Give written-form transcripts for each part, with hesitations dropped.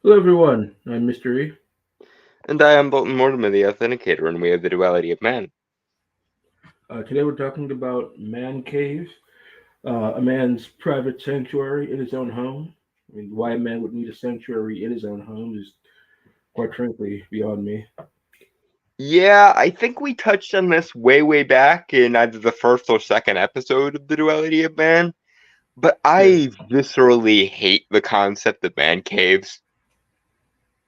Hello, everyone. I'm Mr. E. And I am Bolton Mortimer, the Authenticator, and we have the Duality of Man. Today we're talking about man caves, a man's private sanctuary in his own home. I mean, why a man would need a sanctuary in his own home is, quite frankly, beyond me. Yeah, I think we touched on this way back in either the first or second episode of the Duality of Man, but Yeah. I viscerally hate the concept of man caves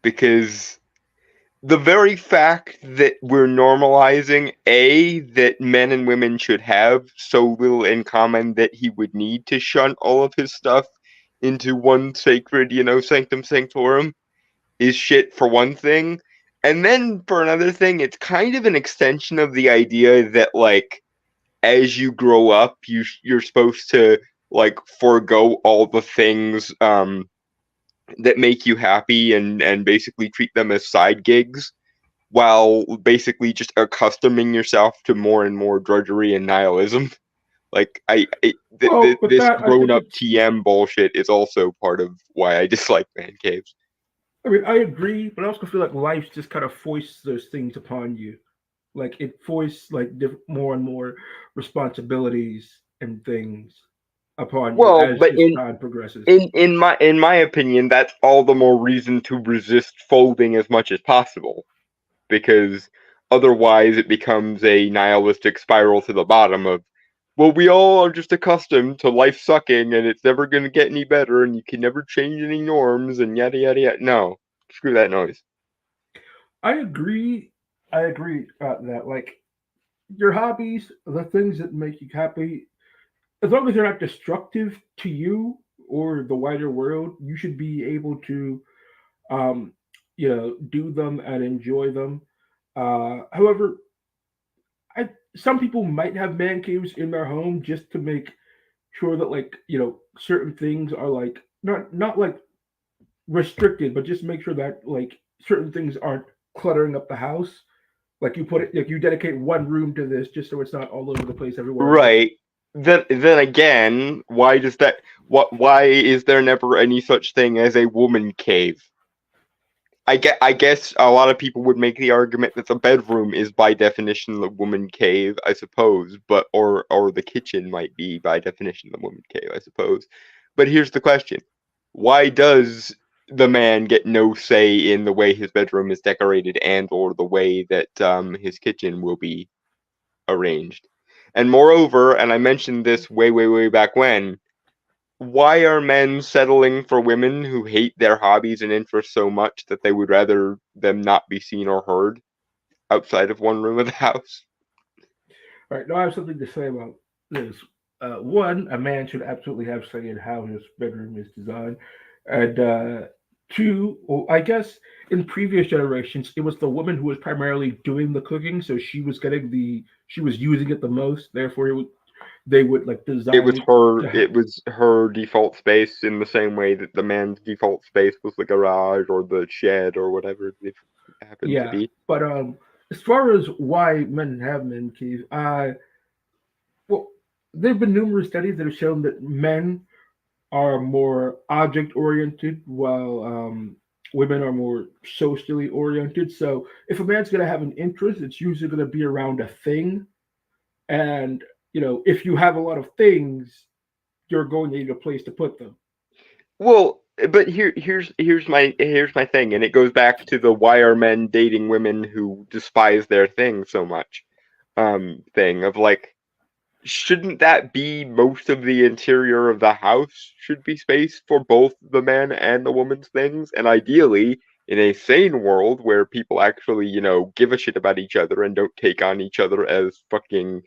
because the very fact that we're normalizing that men and women should have so little in common that he would need to shunt all of his stuff into one sacred, sanctum sanctorum is shit for one thing. And then for another thing, it's kind of an extension of the idea that like as you grow up, you're supposed to like forego all the things that make you happy and basically treat them as side gigs while basically just accustoming yourself to more and more drudgery and nihilism. Like Well, with this that, I grown think up it's. TM bullshit is also part of why I dislike man caves. I mean, I agree, but I also feel like life just kind of foists those things upon you. Like it foists like more and more responsibilities and things upon you Well, as but just time progresses. in my opinion, that's all the more reason to resist folding as much as possible, because otherwise it becomes a nihilistic spiral to the bottom of, well, we all are just accustomed to life sucking and it's never going to get any better and you can never change any norms and yada yada yada. No, screw that noise. I agree. I agree that like your hobbies, the things that make you happy, as long as they're not destructive to you or the wider world, you should be able to, um, do them and enjoy them. However, some people might have man caves in their home just to make sure that like certain things are like not like restricted, but just make sure that like certain things aren't cluttering up the house. Like you put it, like you dedicate one room to this just so it's not all over the place everywhere else. Right. Then again, why does that why is there never any such thing as a woman cave? I guess a lot of people would make the argument that the bedroom is by definition the woman cave, I suppose, but or the kitchen might be by definition the woman cave, I suppose. But here's the question. Why does the man get no say in the way his bedroom is decorated and or the way that his kitchen will be arranged? And moreover, and I mentioned this way back when, why are men settling for women who hate their hobbies and interests so much that they would rather them not be seen or heard outside of one room of the house? All right, now I have something to say about this. One, a man should absolutely have say in how his bedroom is designed, and two, well, I guess in previous generations it was the woman who was primarily doing the cooking, so she was using it the most. Therefore, they would like It design was it her to have. it was her default space in the same way that the man's default space was the garage or the shed or whatever it happened to Yeah, be. but as far as why men have men caves, well, there have been numerous studies that have shown that men are more object oriented, while women are more socially oriented. So if a man's going to have an interest, it's usually going to be around a thing. And, if you have a lot of things, you're going to need a place to put them. Well, but here's my thing, and it goes back to the why are men dating women who despise their thing so much thing of like, shouldn't that be most of the interior of the house should be space for both the man and the woman's things? And ideally, in a sane world where people actually, give a shit about each other and don't take on each other as fucking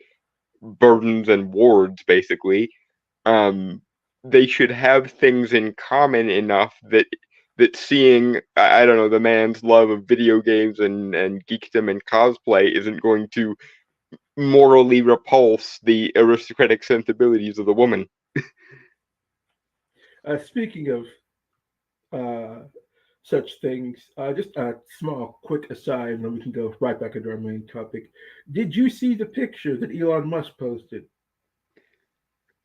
burdens and wards, basically, um, they should have things in common enough that seeing, I don't know, the man's love of video games and geekdom and cosplay isn't going to morally repulse the aristocratic sensibilities of the woman. Speaking of uh, such things, just a small, quick aside, and then we can go right back into our main topic. Did you see the picture that Elon Musk posted?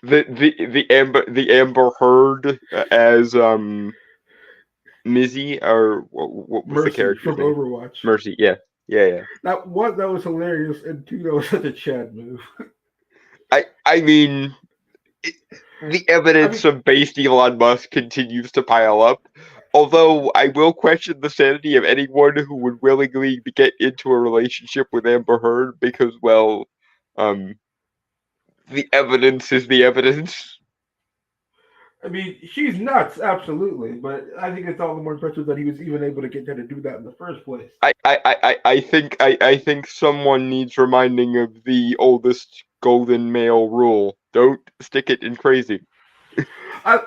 The Amber Heard as Mizzy, or what was the Mercy character's from name? Overwatch. Mercy. Yeah, yeah, yeah. That one, that was hilarious, and two, that was such a Chad move. I mean, it, the I evidence mean, of based Elon Musk continues to pile up. Although I will question the sanity of anyone who would willingly get into a relationship with Amber Heard because, well, um, the evidence is the evidence. I mean, she's nuts, absolutely, but I think it's all the more impressive that he was even able to get her to do that in the first place. I think someone needs reminding of the oldest golden male rule. Don't stick it in crazy. I,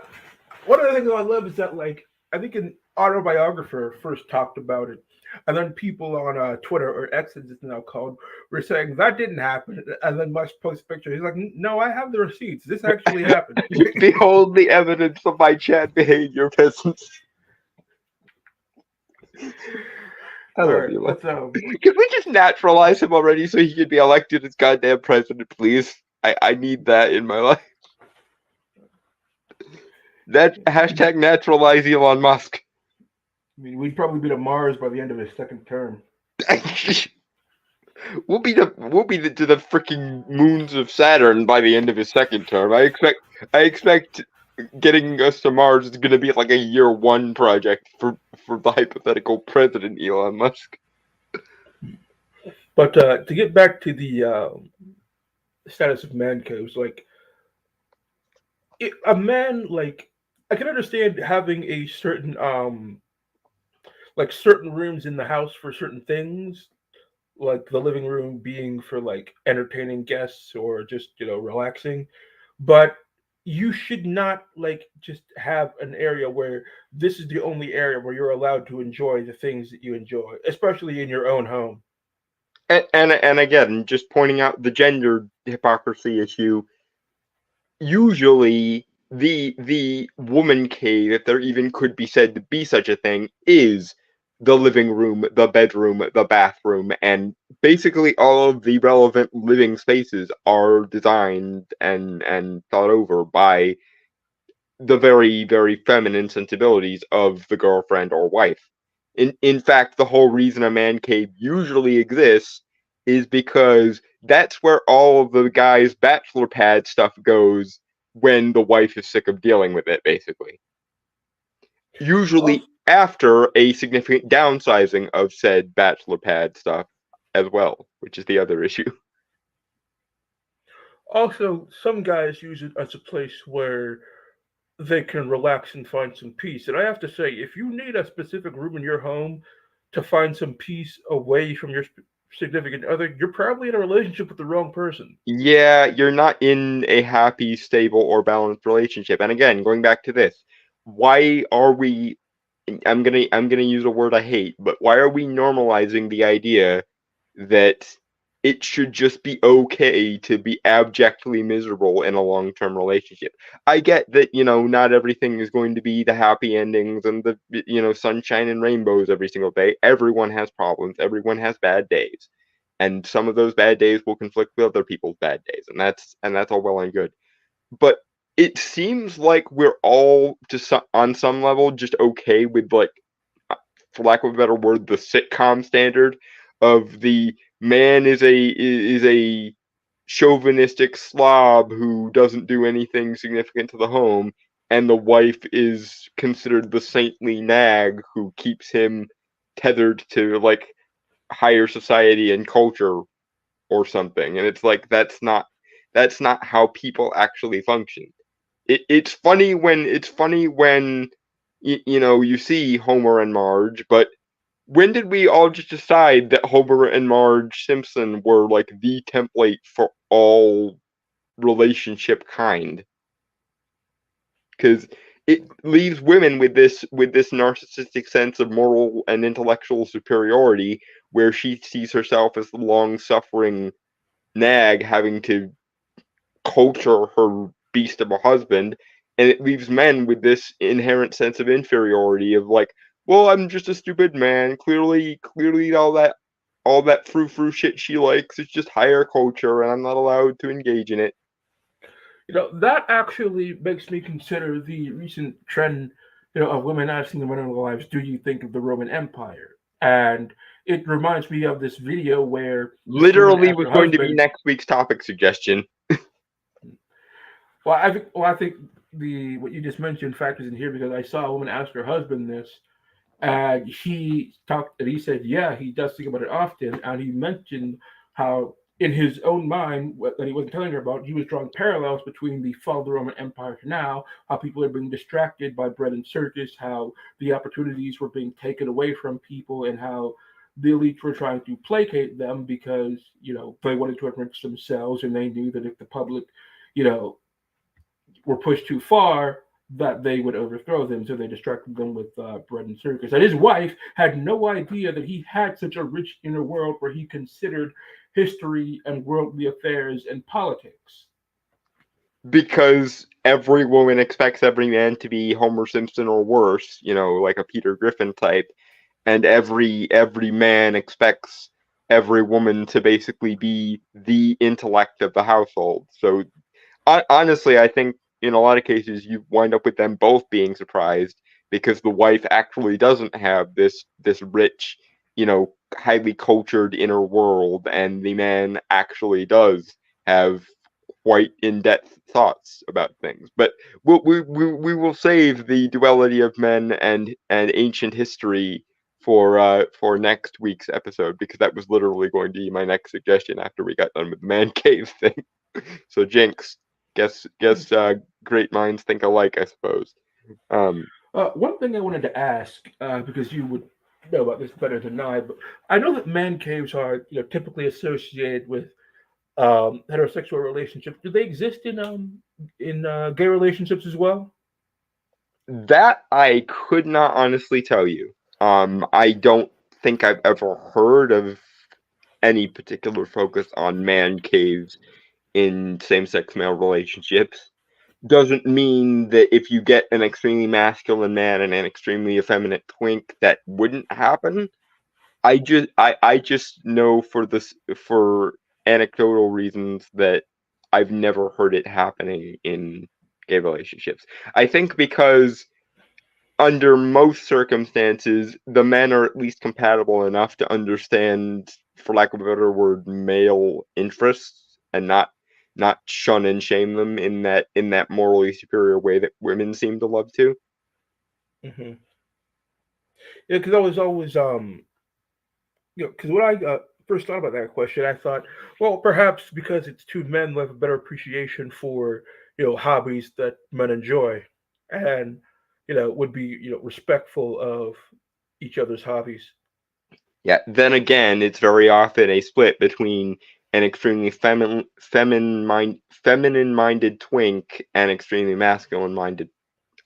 one of the things I love is that, like, I think an autobiographer first talked about it, and then people on Twitter, or X as it's now called, were saying that didn't happen, and then Musk posts pictures. He's like, "No, I have the receipts. This actually happened." Behold the evidence of my Chad behavior, peasants. I All love right, you. let's Can we just naturalize him already so he can be elected as goddamn president, please? I need that in my life. That hashtag naturalize Elon Musk. I mean, we'd probably be to Mars by the end of his second term. We'll be to the freaking moons of Saturn by the end of his second term. I expect getting us to Mars is going to be like a year one project for the hypothetical president Elon Musk. But to get back to the status of man caves, like a man, like I can understand having a certain like certain rooms in the house for certain things, like the living room being for like entertaining guests or just relaxing, but you should not like just have an area where this is the only area where you're allowed to enjoy the things that you enjoy, especially in your own home. And again, just pointing out the gender hypocrisy issue. Usually, the woman cave, if there even could be said to be such a thing, is the living room, the bedroom, the bathroom, and basically all of the relevant living spaces are designed and thought over by the very, very feminine sensibilities of the girlfriend or wife. In fact, the whole reason a man cave usually exists is because that's where all of the guy's bachelor pad stuff goes when the wife is sick of dealing with it, basically. Usually Also, after a significant downsizing of said bachelor pad stuff as well, which is the other issue. also, some guys use it as a place where they can relax and find some peace. And I have to say, if you need a specific room in your home to find some peace away from your significant other, you're probably in a relationship with the wrong person. Yeah, you're not in a happy, stable, or balanced relationship. And again, going back to this, why are we I'm gonna use a word I hate, but why are we normalizing the idea that it should just be okay to be abjectly miserable in a long-term relationship? I get that, not everything is going to be the happy endings and the sunshine and rainbows every single day. Everyone has problems, everyone has bad days. And some of those bad days will conflict with other people's bad days, and that's all well and good. But it seems like we're all just on some level just okay with, like, for lack of a better word, the sitcom standard of the man is a chauvinistic slob who doesn't do anything significant to the home, and the wife is considered the saintly nag who keeps him tethered to, like, higher society and culture or something. And it's like that's not how people actually function. It's funny when you see Homer and Marge, but when did we all just decide that Homer and Marge Simpson were like the template for all relationship kind? Because it leaves women with this narcissistic sense of moral and intellectual superiority, where she sees herself as the long-suffering nag having to culture her beast of a husband, and it leaves men with this inherent sense of inferiority of, like, well, I'm just a stupid man. Clearly, all that frou-frou shit she likes is just higher culture, and I'm not allowed to engage in it. That actually makes me consider the recent trend of women asking the men in their lives, "Do you think of the Roman Empire?" And it reminds me of this video where this woman Literally asked was her going to be husband. next week's topic suggestion. Well, I think the what you just mentioned factors in here because I saw a woman ask her husband this, and he said, yeah, he does think about it often, and he mentioned how in his own mind that he wasn't telling her about, he was drawing parallels between the fall of the Roman Empire to now, how people are being distracted by bread and circus, how the opportunities were being taken away from people, and how the elites were trying to placate them because they wanted to enrich themselves, and they knew that if the public, you know, were pushed too far, that they would overthrow them. So they distracted them with bread and circus. And his wife had no idea that he had such a rich inner world where he considered history and worldly affairs and politics. Because every woman expects every man to be Homer Simpson or worse, like a Peter Griffin type, and every man expects every woman to basically be the intellect of the household. So honestly, I think in a lot of cases you wind up with them both being surprised because the wife actually doesn't have this rich, highly cultured inner world, and the man actually does have quite in-depth thoughts about things. But we will save the duality of men and ancient history for next week's episode because that was literally going to be my next suggestion after we got done with the man cave thing. So Jinx, guess great minds think alike, I suppose. Um, One thing I wanted to ask, because you would know about this better than I, but I know that man caves are typically associated with heterosexual relationships. Do they exist in gay relationships as well? that I could not honestly tell you. I don't think I've ever heard of any particular focus on man caves in same-sex male relationships. Doesn't mean that if you get an extremely masculine man and an extremely effeminate twink, that wouldn't happen. I just know for anecdotal reasons that I've never heard it happening in gay relationships. I think because under most circumstances, the men are at least compatible enough to understand, for lack of a better word, male interests and not shun and shame them in that morally superior way that women seem to love to. Hmm. Yeah, because I was always because when I first thought about that question, I thought, well, perhaps because it's two men who have a better appreciation for hobbies that men enjoy, and would be respectful of each other's hobbies. Yeah. Then again, it's very often a split between an extremely feminine minded twink and extremely masculine minded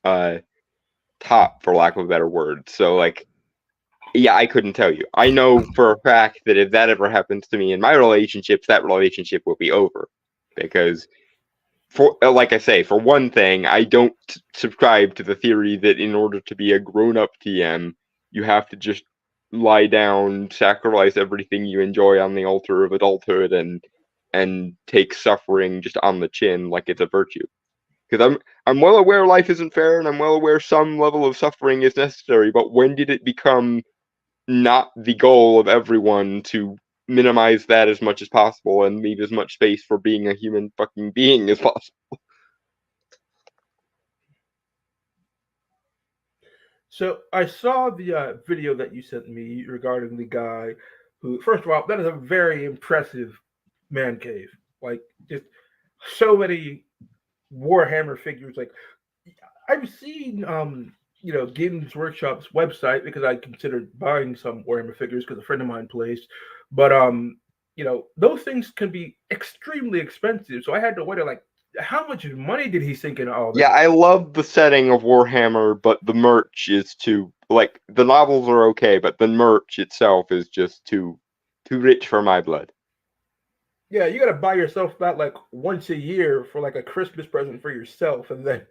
uh top, for lack of a better word. So like, yeah, I couldn't tell you. I know for a fact that if that ever happens to me in my relationships, that relationship will be over because for like I say, for one thing, I don't subscribe to the theory that in order to be a grown-up TM, you have to just lie down, sacrifice everything you enjoy on the altar of adulthood, and take suffering just on the chin like it's a virtue. Because I'm well aware life isn't fair, and I'm well aware some level of suffering is necessary. But when did it become not the goal of everyone to minimize that as much as possible and leave as much space for being a human fucking being as possible? So I saw the video that you sent me regarding the guy who, first of all, that is a very impressive man cave. Like just so many Warhammer figures. Like I've seen Games Workshop's website because I considered buying some Warhammer figures because a friend of mine plays, but those things can be extremely expensive. So I had to wonder like how much money did he sink into all Yeah, that? I love the setting of Warhammer, but the merch is too like the novels are okay, but the merch itself is just too rich for my blood. Yeah, you gotta buy yourself that like once a year for like a Christmas present for yourself, and then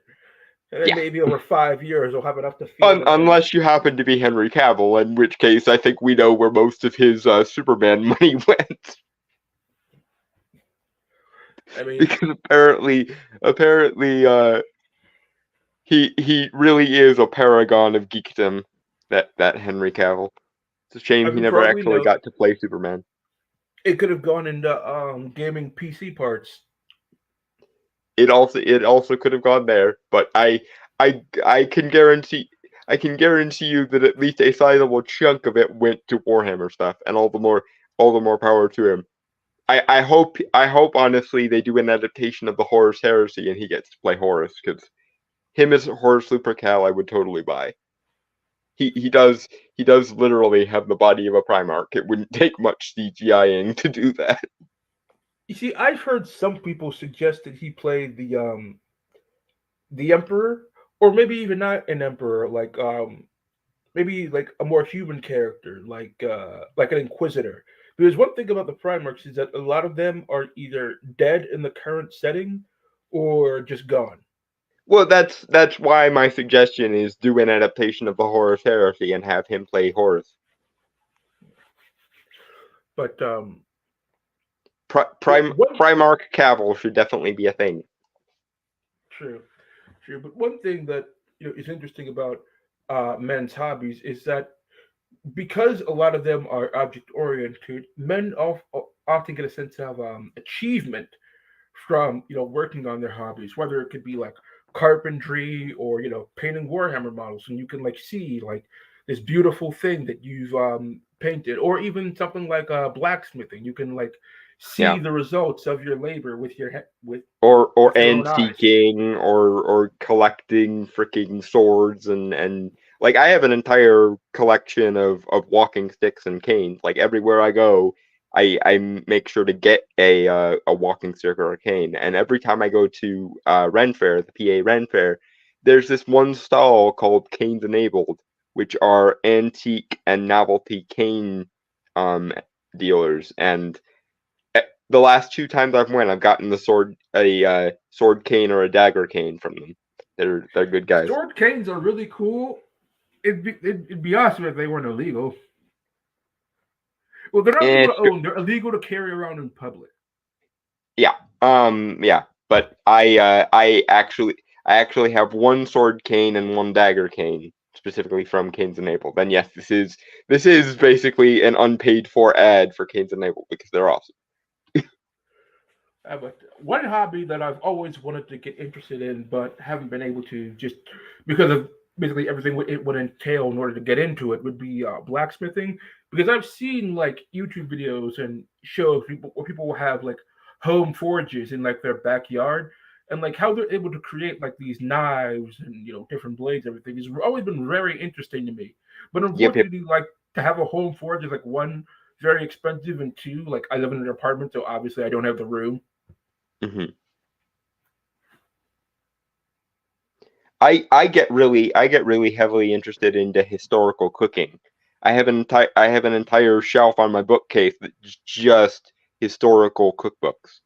Yeah, maybe over 5 years you'll have enough to field and then. unless you happen to be Henry Cavill, in which case I think we know where most of his Superman money went. I mean, Because apparently he really is a paragon of geekdom. That Henry Cavill. It's a shame As he we never probably actually know, got to play Superman. it could have gone into gaming PC parts. It also could have gone there, but I can guarantee you that at least a sizable chunk of it went to Warhammer stuff, and all the more power to him. I hope honestly they do an adaptation of the Horus Heresy and he gets to play Horus, because him as Horus Lupercal I would totally buy. He does literally have the body of a Primarch. It wouldn't take much CGIing to do that. You see, I've heard some people suggest that he played the Emperor, or maybe even not an Emperor, like maybe like a more human character, like an Inquisitor. Because one thing about the Primarchs is that a lot of them are either dead in the current setting, or just gone. Well, that's why my suggestion is do an adaptation of the Horus Heresy and have him play Horus. But one Primarch Cavill should definitely be a thing. true, true. But one thing that is interesting about men's hobbies is that because a lot of them are object oriented, men often get a sense of achievement from working on their hobbies, whether it could be like carpentry or painting Warhammer models, and you can like see like this beautiful thing that you've painted, or even something like blacksmithing. You can like Yeah. see the results of your labor with with Or your own eyes. antiquing or collecting freaking swords and like I have an entire collection of walking sticks and canes. Like everywhere I go, I make sure to get a walking stick or a cane. And every time I go to Ren Fair, the PA Ren Fair, there's this one stall called Canes Enabled, which are antique and novelty cane um dealers. And the last two times I've went, I've gotten a sword cane or a dagger cane from them. They're good guys. Sword canes are really cool. It'd be awesome if they weren't illegal. Well, they're not Eh, illegal to own. They're illegal to carry around in public. yeah, yeah. But I actually have one sword cane and one dagger cane specifically from Canes Enabled. And yes, this is basically an unpaid for ad for Canes Enabled because they're awesome. But one hobby that I've always wanted to get interested in, but haven't been able to, just because of basically everything it would entail in order to get into it, would be blacksmithing. Because I've seen like YouTube videos and shows where people will have like home forges in like their backyard, and like how they're able to create like these knives and different blades. Everything has always been very interesting to me. But Yep, yep. unfortunately, like to have a home forge is like one, very expensive, and two, like I live in an apartment, so obviously I don't have the room. hmm I get really heavily interested into historical cooking. I have an entire shelf on my bookcase that's just historical cookbooks.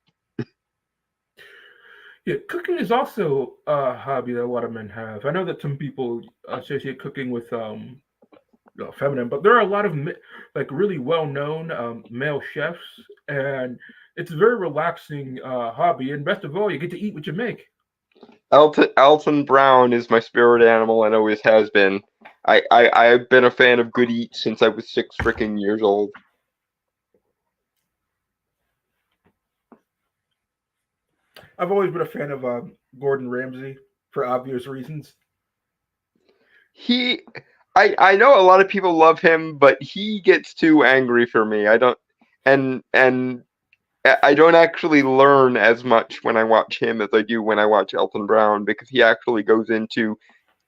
Yeah, cooking is also a hobby that a lot of men have. I know that some people associate cooking with feminine, but there are a lot of like really well-known male chefs, and it's a very relaxing hobby. And best of all, you get to eat what you make. Alton Brown is my spirit animal and always has been. I've been a fan of Good Eats since I was 6 freaking years old. I've always been a fan of Gordon Ramsay for obvious reasons. He, I know a lot of people love him, but he gets too angry for me. I don't, and I don't actually learn as much when I watch him as I do when I watch Elton Brown, because he actually goes into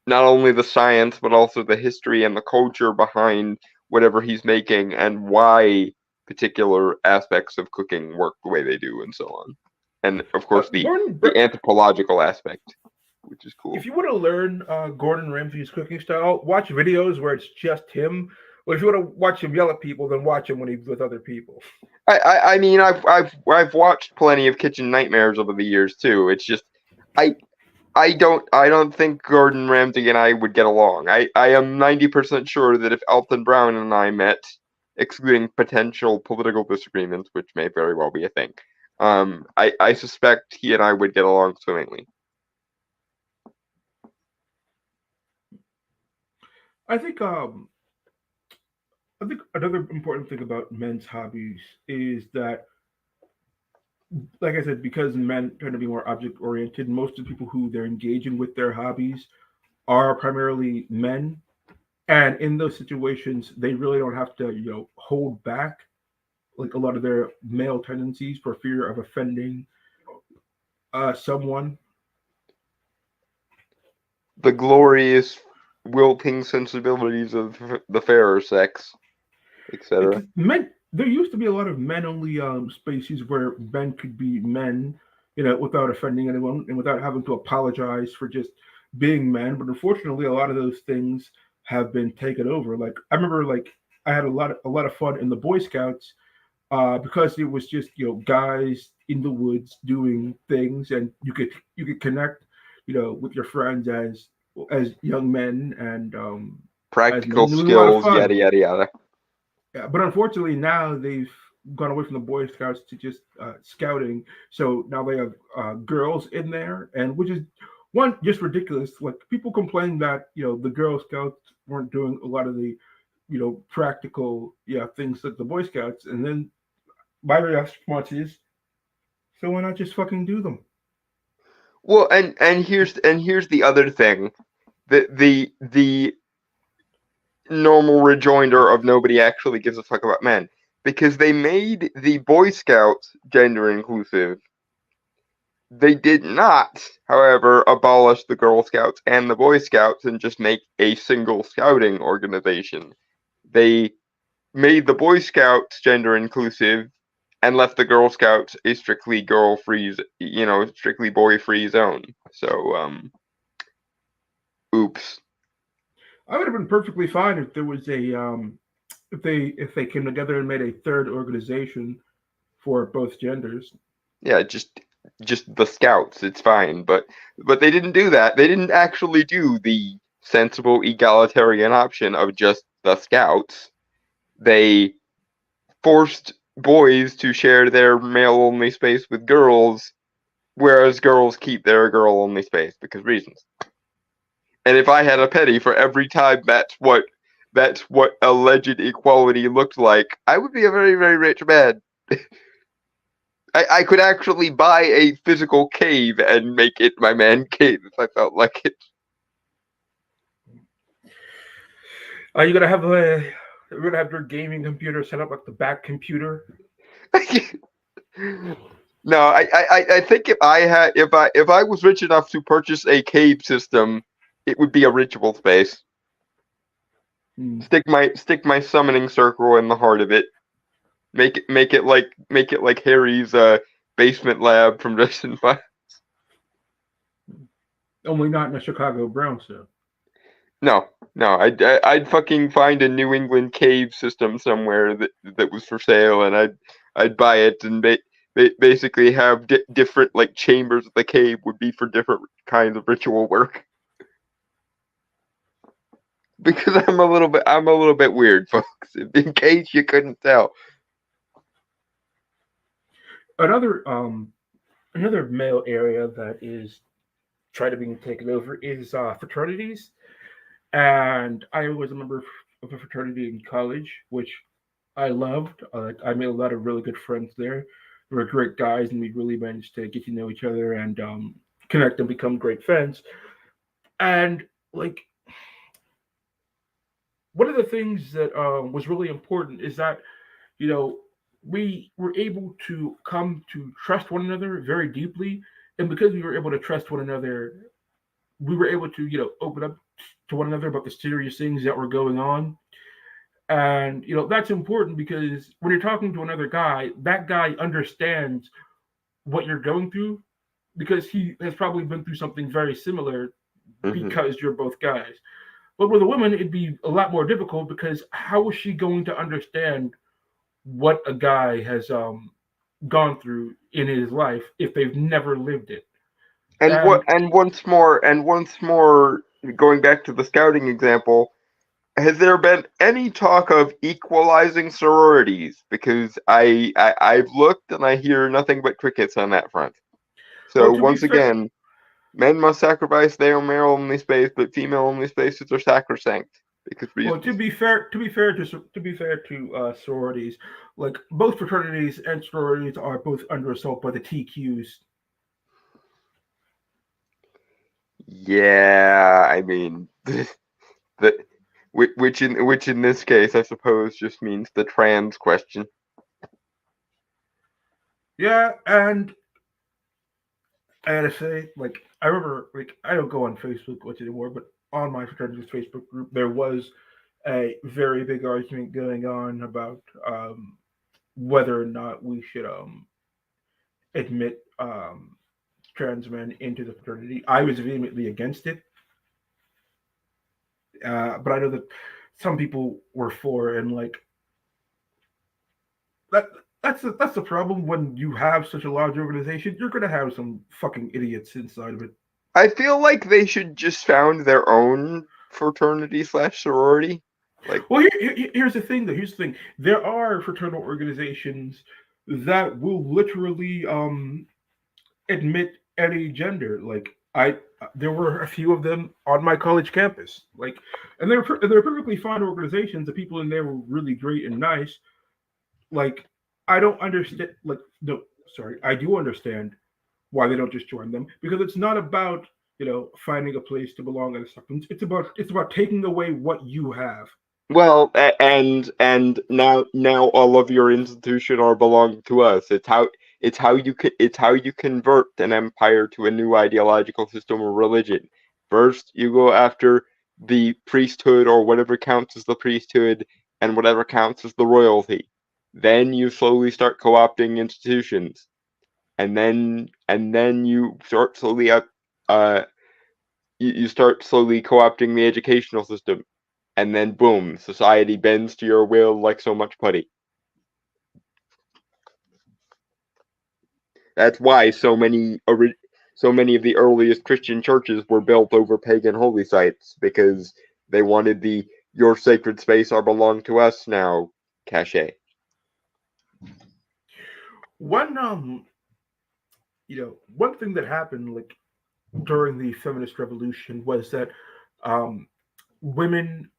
not only the science but also the history and the culture behind whatever he's making and why particular aspects of cooking work the way they do and so on. And of course the anthropological aspect, which is If cool. you want to learn Gordon Ramsay's cooking style, watch videos where it's just him. Or if you want to watch him yell at people, then watch him when he's with other people. I mean I've watched plenty of Kitchen Nightmares over the years too. It's just I I don't think Gordon Ramsay and I would get along. I am 90% sure that if Elton Brown and I met, excluding potential political disagreements, which may very well be a thing, I suspect he and I would get along swimmingly. I think I think another important thing about men's hobbies is that, like I said, because men tend to be more object oriented, most of the people who they're engaging with their hobbies are primarily men. And in those situations, they really don't have to, hold back like a lot of their male tendencies for fear of offending someone. The glorious wilting sensibilities of the fairer sex, etc. Because men, there used to be a lot of men only species where men could be men, without offending anyone and without having to apologize for just being men. But unfortunately, a lot of those things have been taken over. Like I remember, like I had a lot of fun in the Boy Scouts because it was just guys in the woods doing things, and you could connect, with your friends as young men and as men. Practical It was a lot of skills, fun. yada yada yada. Yeah, but unfortunately now they've gone away from the Boy Scouts to just scouting. So now they have girls in there, and which is one just ridiculous. Like people complain that the Girl Scouts weren't doing a lot of the practical things like the Boy Scouts, and then my response is, so why not just fucking do them? Well, and here's the other thing. The normal rejoinder of nobody actually gives a fuck about men. Because they made the Boy Scouts gender inclusive. They did not, however, abolish the Girl Scouts and the Boy Scouts and just make a single scouting organization. They made the Boy Scouts gender inclusive and left the Girl Scouts a strictly girl free, strictly boy free zone. So, oops. I would have been perfectly fine if there was a if they came together and made a third organization for both genders. Yeah, just the Scouts. It's fine, but they didn't do that. They didn't actually do the sensible egalitarian option of just the Scouts. They forced boys to share their male only space with girls, whereas girls keep their girl only space because reasons. And if I had a penny for every time that's what alleged equality looked like, I would be a very, very rich man. I could actually buy a physical cave and make it my man cave if I felt like it. Are you gonna have a you're gonna have your gaming computer set up like the back computer? No, I think if I was rich enough to purchase a cave system, it would be a ritual space. Hmm. Stick my summoning circle in the heart of it. Make it like Harry's basement lab from Dresden Files. Only not in a Chicago brownstone. No, no, I'd fucking find a New England cave system somewhere that was for sale, and I'd buy it and basically have different like chambers of the cave would be for different kinds of ritual work. Because I'm a little bit weird, folks. In case you couldn't tell. Another another male area that is trying to be taken over is fraternities. And I was a member of a fraternity in college, which I loved. I made a lot of really good friends there. We were great guys, and we really managed to get to know each other and connect and become great friends. And like one of the things that was really important is that you know we were able to come to trust one another very deeply, and because we were able to trust one another, we were able to open up to one another about the serious things that were going on. And that's important because when you're talking to another guy, that guy understands what you're going through because he has probably been through something very similar Hmm. because you're both guys. But with a woman, it'd be a lot more difficult because how is she going to understand what a guy has gone through in his life if they've never lived it? And what And and once more, going back to the scouting example, has there been any talk of equalizing sororities? Because I've looked and I hear nothing but crickets on that front. well, So to be once fair, again, men must sacrifice their male only space, but female only spaces are sacrosanct. because Well, reasons. to be fair to sororities, like both fraternities and sororities are both under assault by the TQs. Yeah, I mean, the which in this case, I suppose, just means the trans question. Yeah, and I gotta say, like, I remember, like, I don't go on Facebook much anymore, but on my fraternity's Facebook group, there was a very big argument going on about whether or not we should admit trans men into the fraternity. I was vehemently against it, but I know that some people were for, and like that. That's the problem when you have such a large organization. You're gonna have some fucking idiots inside of it. I feel like they should just found their own fraternity slash sorority. Like, Well, here's the thing, though. Here's the thing. There are fraternal organizations that will literally admit any gender. Like there were a few of them on my college campus. Like, and they're perfectly fine organizations. The people in there were really great and nice. Like, I don't understand. Like, no, sorry, I do understand why they don't just join them because it's not about finding a place to belong and stuff. It's about taking away what you have. well, and now all of your institution are belong to us. It's how you convert an empire to a new ideological system or religion. First, you go after the priesthood or whatever counts as the priesthood and whatever counts as the royalty. Then you slowly start co-opting institutions, and then you start slowly up uh you start slowly co-opting the educational system, and then boom, society bends to your will like so much putty. That's why so many of the earliest Christian churches were built over pagan holy sites, because they wanted the "your sacred space are belong to us now" cachet. One one thing that happened like during the feminist revolution was that um, women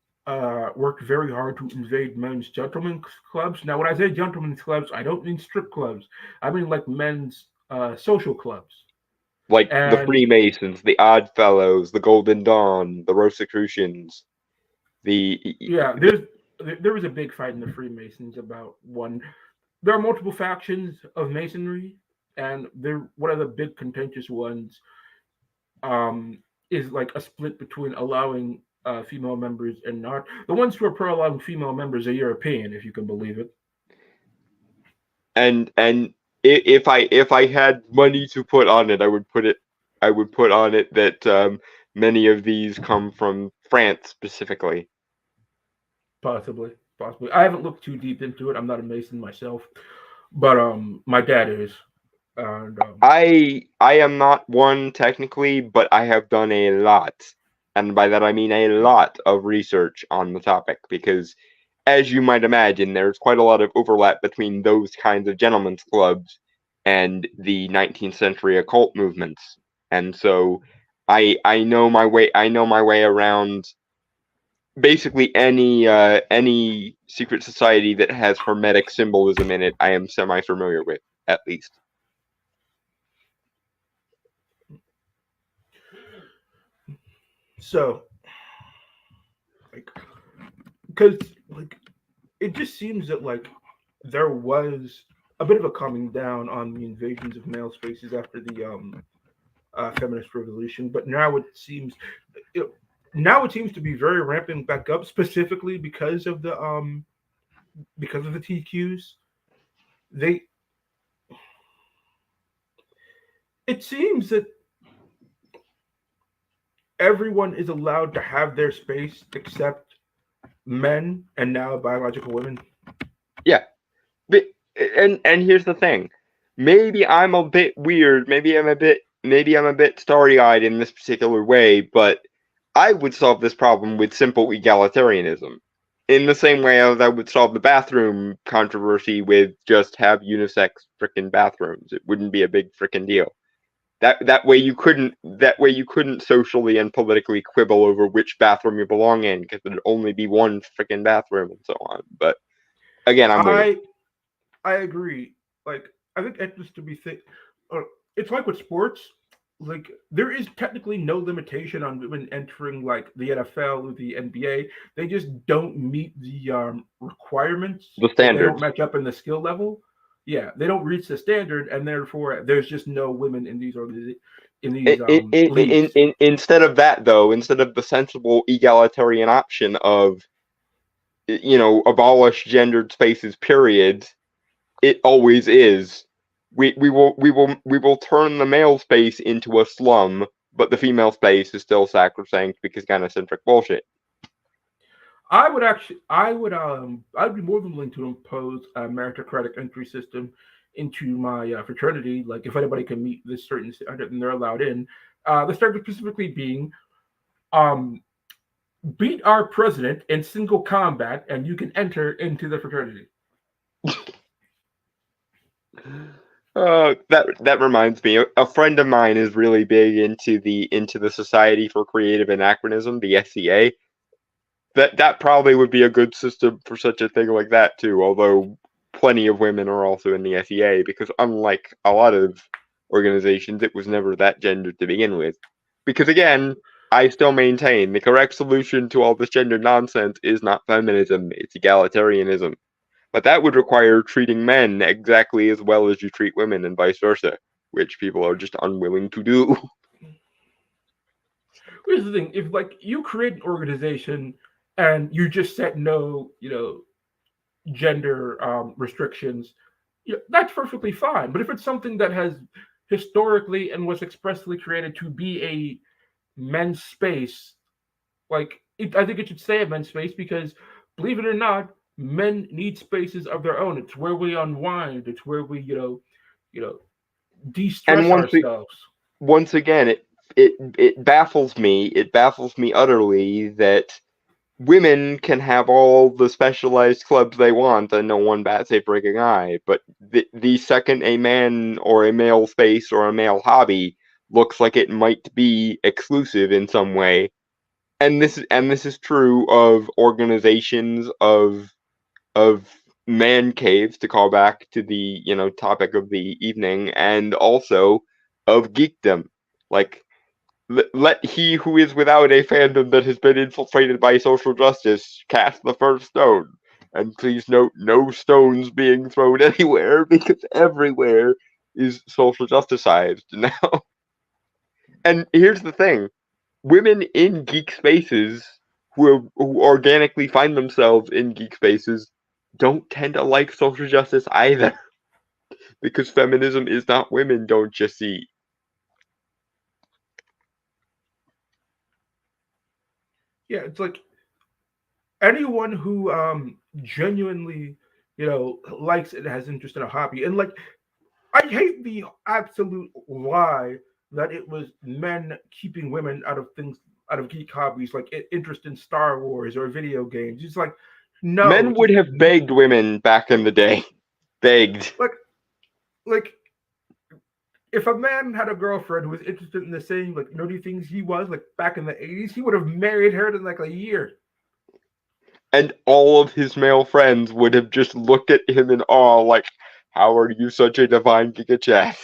worked very hard to invade men's gentlemen's clubs. Now, when I say gentlemen's clubs, I don't mean strip clubs. I mean like men's social clubs. Like the And Freemasons, the Odd Fellows, the Golden Dawn, the Rosicrucians, the yeah, there was a big fight in the Freemasons about one. There are multiple factions of Masonry, and they're one of the big contentious ones um, is like a split between allowing female members and not. The ones who are pro allowing female members are European, if you can believe it. and if I had money to put on it, I would put on it that many of these come from France specifically. Possibly, possibly. I haven't looked too deep into it. I'm not a Mason myself, but my dad is, and I am not one technically, but I have done a lot, and by that I mean a lot of research on the topic, because as you might imagine, there's quite a lot of overlap between those kinds of gentlemen's clubs and the 19th century occult movements. And so I know my way around basically any secret society that has hermetic symbolism in it. I am semi familiar with, at least. so like because like it just seems that like there was a bit of a coming down on the invasions of male spaces after the feminist revolution, but you know, now it seems to be very ramping back up, specifically because of the TQs. They It seems that everyone is allowed to have their space except men and now biological women. Yeah, but, and here's the thing. Maybe I'm a bit weird. Maybe I'm a bit starry eyed in this particular way, but I would solve this problem with simple egalitarianism. In the same way as I would solve the bathroom controversy with just have unisex frickin' bathrooms. It wouldn't be a big frickin' deal. That way you couldn't socially and politically quibble over which bathroom you belong in because there'd only be one freaking bathroom and so on. But again, I'm weird. I I agree. Like, I think it's to be it's like with sports. Like, there is technically no limitation on women entering like the NFL or the NBA. They just don't meet the requirements. The Like, they don't standards. match up in the skill level. Yeah, they don't reach the standard, and therefore there's just no women in in these leagues. Instead of that, though, instead of the sensible egalitarian option of abolish gendered spaces, period, it always is. We will turn the male space into a slum, but the female space is still sacrosanct because gynocentric bullshit. I'd be more than willing to impose a meritocratic entry system into my fraternity. Like, if anybody can meet this certain standard, then they're allowed in. The standard specifically being, um, beat our president in single combat, and you can enter into the fraternity. That reminds me. A friend of mine is really big into the Society for Creative Anachronism, the SCA. That probably would be a good system for such a thing like that too. Although plenty of women are also in the SEA because unlike a lot of organizations, it was never that gendered to begin with. Because again, I still maintain the correct solution to all this gender nonsense is not feminism; it's egalitarianism. But that would require treating men exactly as well as you treat women, and vice versa, which people are just unwilling to do. Here's the thing: if like you create an organization and you just set no, gender restrictions, that's perfectly fine. But if it's something that has historically and was expressly created to be a men's space, I think it should stay a men's space because, believe it or not, men need spaces of their own. It's where we unwind. It's where we, you know, And de-stress ourselves. once again, it baffles me. It baffles me utterly that women can have all the specialized clubs they want and no one bats a freaking eye. But the second a man or a male space or a male hobby looks like it might be exclusive in some way, and this is true of organizations of man caves, to call back to the topic of the evening, and also of geekdom. Like, let he who is without a fandom that has been infiltrated by social justice cast the first stone. And please note, no stones being thrown anywhere because everywhere is social justicized now. And here's the thing: women in geek spaces who organically find themselves in geek spaces don't tend to like social justice either because feminism is not women, don't you see? Yeah, it's like anyone who genuinely, likes it, has interest in a hobby, and like I hate the absolute lie that it was men keeping women out of things, out of geek hobbies, like interest in Star Wars or video games. It's like, no, Men it's would just have begged women back in the day. Begged. like like if a man had a girlfriend who was interested in the same like nerdy things he was, like back in the 80s, he would have married her in like a year. And all of his male friends would have just looked at him in awe, like, how are you such a divine Giga Chat?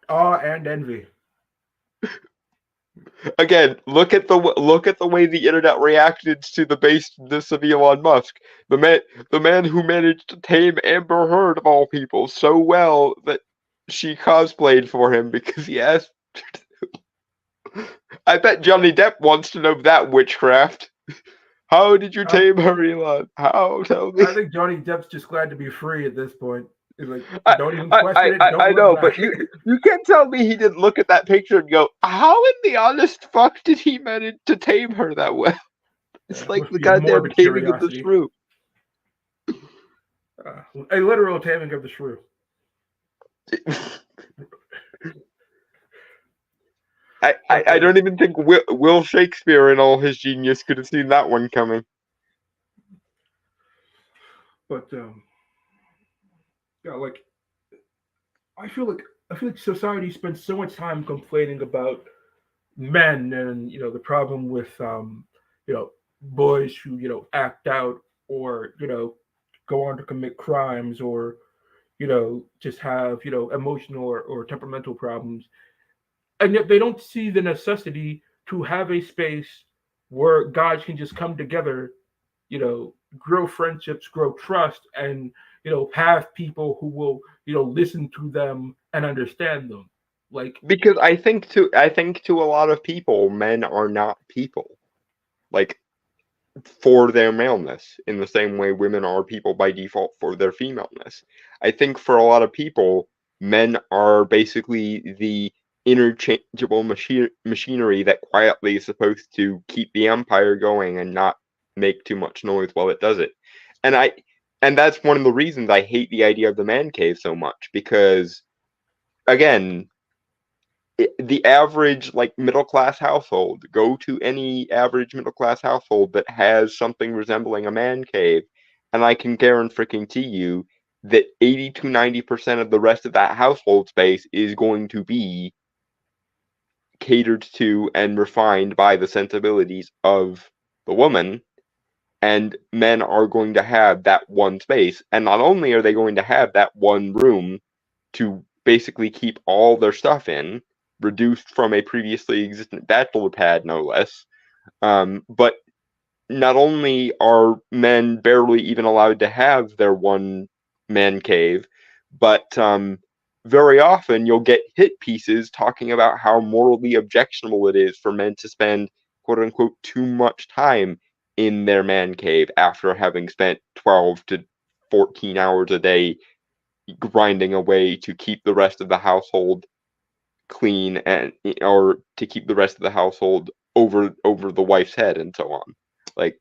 Awe and envy. Again, look at the way the internet reacted to the baseness of Elon Musk. The man who managed to tame Amber Heard of all people so well that she cosplayed for him because he asked. I bet Johnny Depp wants to know that witchcraft. How did you I, tame her, Elon? How? Tell me. I think Johnny Depp's just glad to be free at this point. He's like, I, don't even I, question I, it. I Don't I look know, but back. you can't tell me he didn't look at that picture and go, "How in the honest fuck did he manage to tame her that well?" It's like Must the be a goddamn morbid taming of the curiosity. shrew. A literal taming of the shrew. I But don't even think Will Shakespeare in all his genius could have seen that one coming. but yeah, like I feel like I feel like society spends so much time complaining about men and the problem with you know boys who act out or go on to commit crimes or just have emotional or temperamental problems, and yet they don't see the necessity to have a space where guys can just come together, grow friendships, grow trust, and have people who will listen to them and understand them. Like, Because I think to a lot of people, men are not people. Like, for their maleness, in the same way women are people by default for their femaleness. I think for a lot of people, men are basically the interchangeable machinery that quietly is supposed to keep the empire going and not make too much noise while it does it. And I and that's one of the reasons I hate the idea of the man cave so much, because again, the average like middle class household, go to any average middle class household that has something resembling a man cave, and I can guarantee you that 80 to 90% of the rest of that household space is going to be catered to and refined by the sensibilities of the woman, and men are going to have that one space. And not only are they going to have that one room to basically keep all their stuff in, reduced from a previously existent bachelor pad, no less. But not only are men barely even allowed to have their one man cave, but very often you'll get hit pieces talking about how morally objectionable it is for men to spend quote unquote too much time in their man cave after having spent 12 to 14 hours a day grinding away to keep the rest of the household clean, and or to keep the rest of the household over the wife's head and so on. Like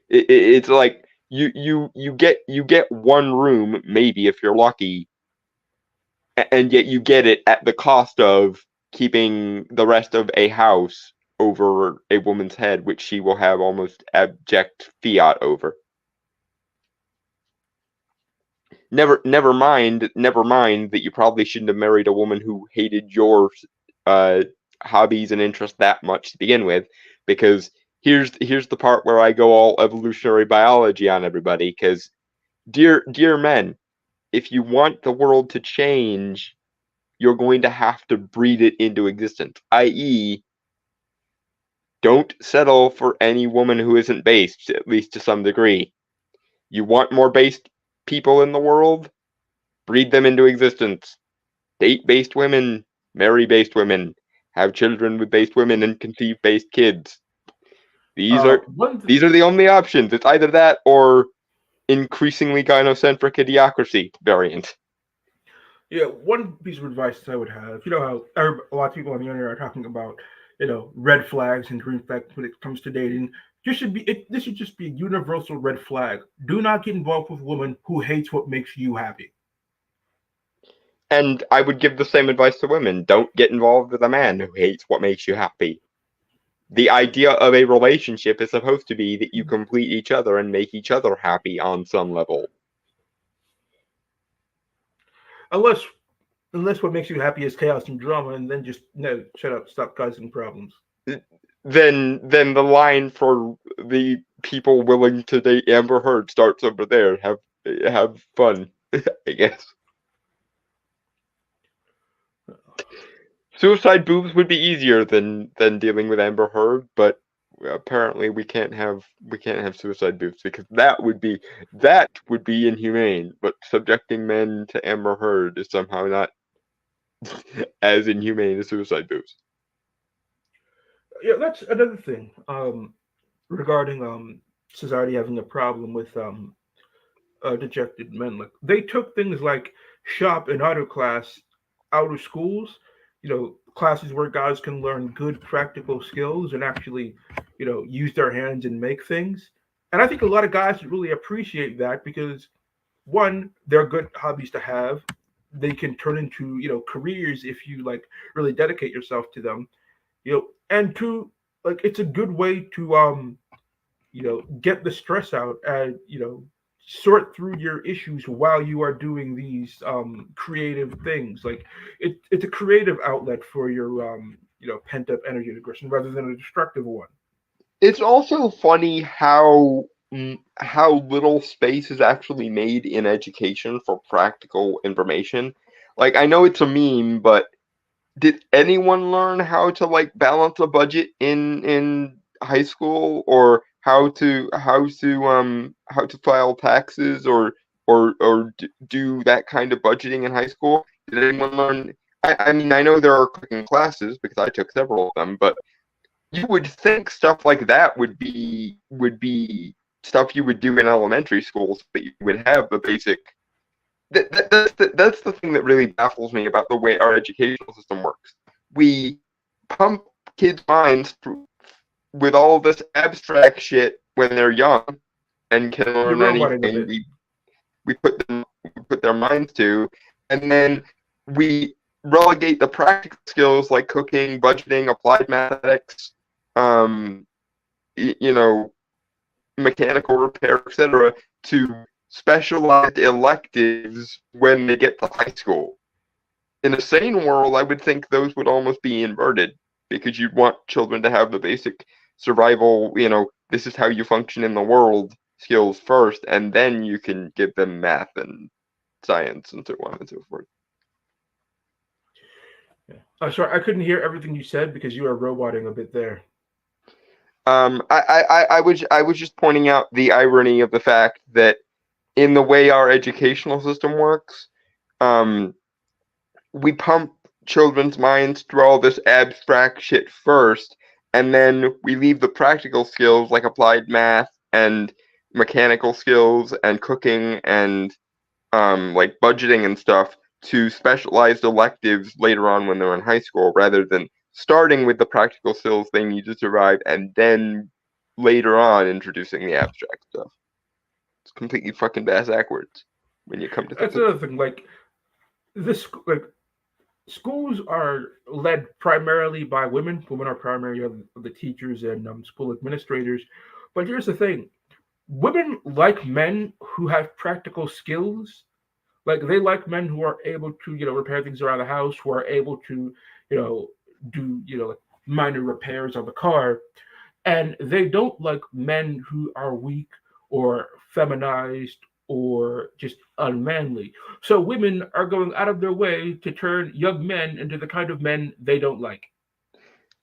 it's like you get one room maybe if you're lucky, and yet you get it at the cost of keeping the rest of a house over a woman's head, which she will have almost abject fiat over. Never mind that you probably shouldn't have married a woman who hated your uh, hobbies and interests that much to begin with, because here's the part where I go all evolutionary biology on everybody. Because dear men, if you want the world to change, you're going to have to breed it into existence. I.e., don't settle for any woman who isn't based, at least to some degree. You want more based people in the world? Breed them into existence. Date based women, marry based women, have children with based women, and conceive based kids. These are one th- these are the only options. It's either that or increasingly gynocentric idiocracy variant. Yeah, one piece of advice I would have, how a lot of people on the internet are talking about, red flags and green flags when it comes to dating. This should just be a universal red flag. Do not get involved with a woman who hates what makes you happy. And I would give the same advice to women. Don't get involved with a man who hates what makes you happy. The idea of a relationship is supposed to be that you complete each other and make each other happy on some level. Unless unless what makes you happy is chaos and drama, and then just no, shut up, stop causing problems. Then the line for the people willing to date Amber Heard starts over there. Have fun, I guess. Suicide boobs would be easier than dealing with Amber Heard, but apparently we can't have suicide boobs, because that would be inhumane. But subjecting men to Amber Heard is somehow not as inhumane as suicide boobs. Yeah, that's another thing. Regarding society having a problem with dejected men. Like they took things like shop and auto class out of schools, classes where guys can learn good practical skills and actually, use their hands and make things. And I think a lot of guys would really appreciate that because one, they're good hobbies to have. They can turn into, careers if you like really dedicate yourself to them. And two, like it's a good way to get the stress out and sort through your issues while you are doing these creative things. Like it's a creative outlet for your pent up energy and aggression rather than a destructive one. It's also funny how little space is actually made in education for practical information. Like I know it's a meme, but did anyone learn how to like balance a budget in high school, or how to file taxes, or do that kind of budgeting in high school? Did anyone learn? I mean, I know there are cooking classes because I took several of them, but you would think stuff like that would be stuff you would do in elementary schools, but you would have the basic. That's the thing that really baffles me about the way our educational system works. We pump kids' minds with all this abstract shit when they're young and can You're learn roboting a anything bit. we put their minds to, and then we relegate the practical skills like cooking, budgeting, applied mathematics, um, you know, mechanical repair, etc., to specialized electives when they get to high school. In a sane world, I would think those would almost be inverted because you'd want children to have the basic survival, this is how you function in the world skills first, and then you can give them math and science and so on and so forth. Yeah. Sorry, I couldn't hear everything you said because you were roboting a bit there. I was just pointing out the irony of the fact that in the way our educational system works, um, we pump children's minds through all this abstract shit first, and then we leave the practical skills like applied math and mechanical skills and cooking and like budgeting and stuff to specialized electives later on when they're in high school, rather than starting with the practical skills they need to survive and then later on introducing the abstract stuff. It's completely fucking bass backwards when you come to think That's of it. another thing. Like this, like schools are led primarily by women. Women are primarily the teachers and school administrators. But here's the thing: women like men who have practical skills. Like they like men who are able to, repair things around the house, who are able to, you know, do, like minor repairs on the car. And they don't like men who are weak or feminized or just unmanly. So women are going out of their way to turn young men into the kind of men they don't like.